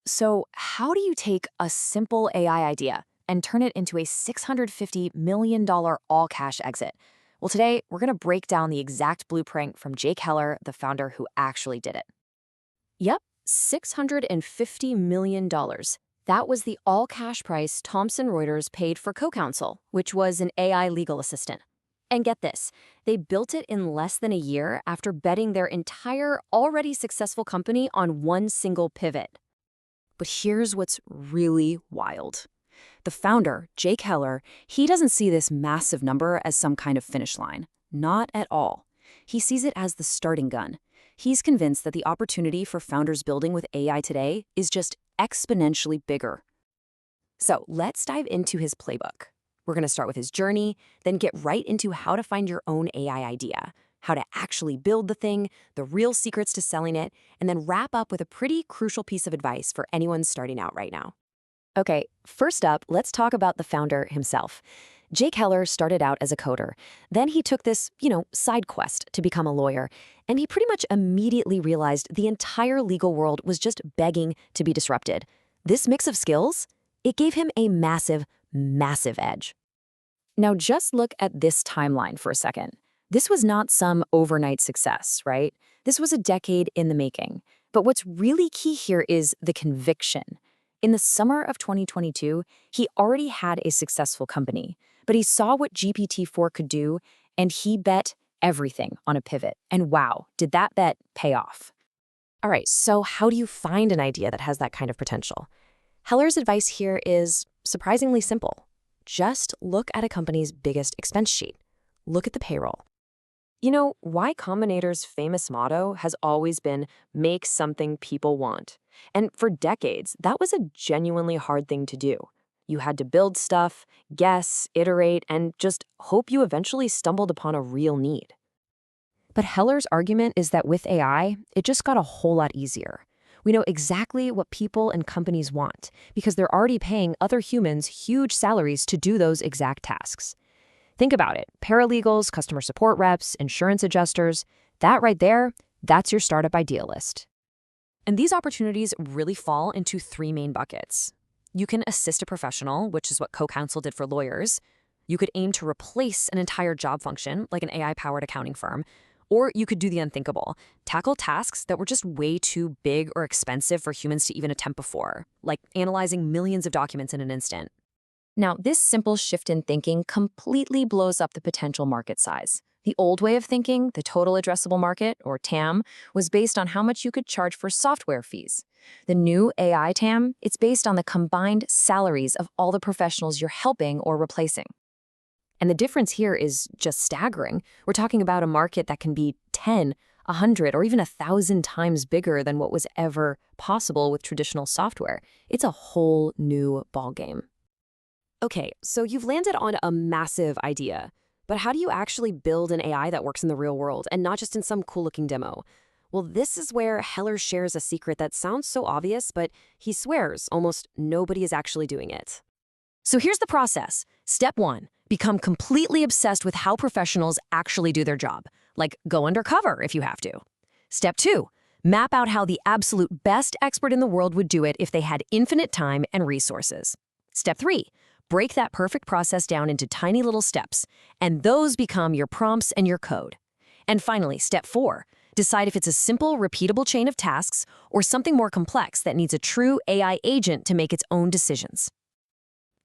So, how do you take a simple AI idea and turn it into a $650 million all cash exit? Well, today we're going to break down the exact blueprint from Jake Heller, the founder who actually did it. Yep, $650 million. That was the all cash price Thomson Reuters paid for co-counsel, which was an AI legal assistant. And get this, they built it in less than a year after betting their entire already successful company on one single pivot. But here's what's really wild. The founder, Jake Heller, he doesn't see this massive number as some kind of finish line. Not at all. He sees it as the starting gun. He's convinced that the opportunity for founders building with AI today is just exponentially bigger. So let's dive into his playbook. We're going to start with his journey, then get right into how to find your own AI idea, how to actually build the thing, the real secrets to selling it, and then wrap up with a pretty crucial piece of advice for anyone starting out right now. Okay, first up, let's talk about the founder himself. Jake Heller started out as a coder. Then he took this, side quest to become a lawyer, and he pretty much immediately realized the entire legal world was just begging to be disrupted. This mix of skills, it gave him a massive, massive edge. Now just look at this timeline for a second. This was not some overnight success, right? This was a decade in the making. But what's really key here is the conviction. In the summer of 2022, he already had a successful company, but he saw what GPT-4 could do, and he bet everything on a pivot. And wow, did that bet pay off? All right, so how do you find an idea that has that kind of potential? Heller's advice here is surprisingly simple. Just look at a company's biggest expense sheet. Look at the payroll. Y Combinator's famous motto has always been, make something people want. And for decades, that was a genuinely hard thing to do. You had to build stuff, guess, iterate, and just hope you eventually stumbled upon a real need. But Heller's argument is that with AI, it just got a whole lot easier. We know exactly what people and companies want because they're already paying other humans huge salaries to do those exact tasks. Think about it. Paralegals, customer support reps, insurance adjusters, that right there, that's your startup idea list. And these opportunities really fall into three main buckets. You can assist a professional, which is what co-counsel did for lawyers. You could aim to replace an entire job function, like an AI-powered accounting firm. Or you could do the unthinkable, tackle tasks that were just way too big or expensive for humans to even attempt before, like analyzing millions of documents in an instant. Now, this simple shift in thinking completely blows up the potential market size. The old way of thinking, the total addressable market, or TAM, was based on how much you could charge for software fees. The new AI TAM, it's based on the combined salaries of all the professionals you're helping or replacing. And the difference here is just staggering. We're talking about a market that can be 10, 100, or even 1,000 times bigger than what was ever possible with traditional software. It's a whole new ballgame. Okay, so you've landed on a massive idea, but how do you actually build an AI that works in the real world and not just in some cool-looking demo? Well, this is where Heller shares a secret that sounds so obvious, but he swears almost nobody is actually doing it. So here's the process. Step 1, become completely obsessed with how professionals actually do their job, like go undercover if you have to. Step 2, map out how the absolute best expert in the world would do it if they had infinite time and resources. Step 3, break that perfect process down into tiny little steps, and those become your prompts and your code. And finally, step 4, decide if it's a simple, repeatable chain of tasks or something more complex that needs a true AI agent to make its own decisions.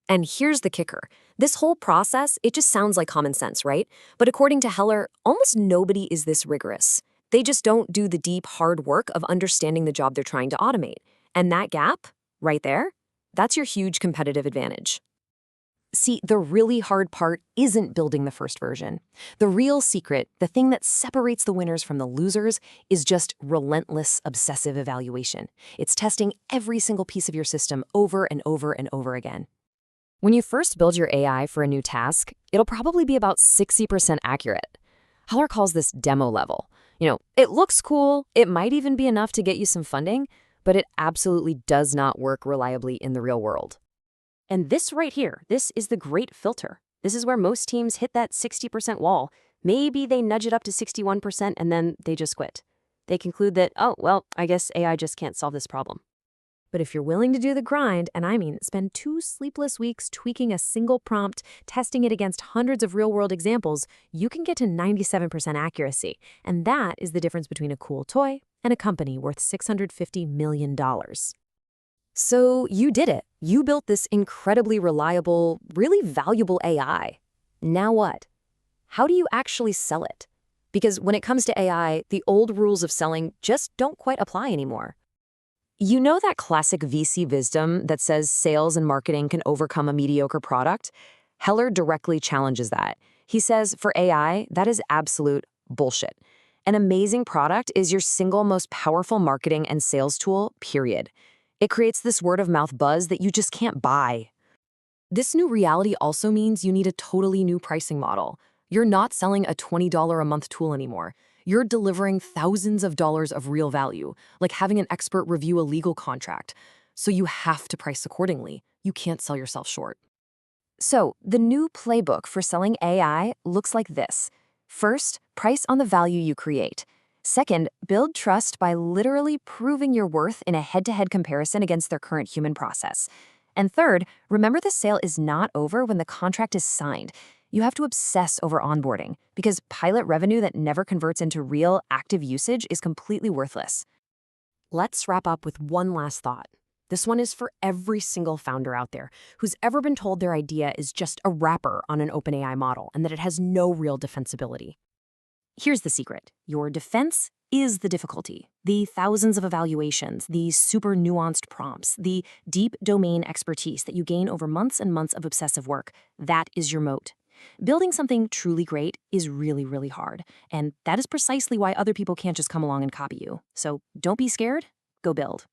And here's the kicker. This whole process, it just sounds like common sense, right? But according to Heller, almost nobody is this rigorous. They just don't do the deep, hard work of understanding the job they're trying to automate. And that gap, right there, that's your huge competitive advantage. See, the really hard part isn't building the first version. The real secret, the thing that separates the winners from the losers, is just relentless obsessive evaluation. It's testing every single piece of your system over and over and over again. When you first build your AI for a new task, it'll probably be about 60% accurate. Heller calls this demo level. It looks cool, it might even be enough to get you some funding, but it absolutely does not work reliably in the real world. And this right here, this is the great filter. This is where most teams hit that 60% wall. Maybe they nudge it up to 61% and then they just quit. They conclude that, oh, well, I guess AI just can't solve this problem. But if you're willing to do the grind, and I mean spend 2 sleepless weeks tweaking a single prompt, testing it against hundreds of real-world examples, you can get to 97% accuracy. And that is the difference between a cool toy and a company worth $650 million. So you did it. You built this incredibly reliable, really valuable AI. Now what? How do you actually sell it? Because when it comes to AI, the old rules of selling just don't quite apply anymore. You know that classic VC wisdom that says sales and marketing can overcome a mediocre product? Heller directly challenges that. He says for AI, that is absolute bullshit. An amazing product is your single most powerful marketing and sales tool, period. It creates this word-of-mouth buzz that you just can't buy. This new reality also means you need a totally new pricing model. You're not selling a $20 a month tool anymore. You're delivering thousands of dollars of real value, like having an expert review a legal contract. So you have to price accordingly. You can't sell yourself short. So the new playbook for selling AI looks like this. First, price on the value you create. Second, build trust by literally proving your worth in a head-to-head comparison against their current human process. And third, remember the sale is not over when the contract is signed. You have to obsess over onboarding, because pilot revenue that never converts into real, active usage is completely worthless. Let's wrap up with one last thought. This one is for every single founder out there who's ever been told their idea is just a wrapper on an OpenAI model and that it has no real defensibility. Here's the secret. Your defense is the difficulty. The thousands of evaluations, the super nuanced prompts, the deep domain expertise that you gain over months and months of obsessive work. That is your moat. Building something truly great is really, really hard. And that is precisely why other people can't just come along and copy you. So don't be scared. Go build.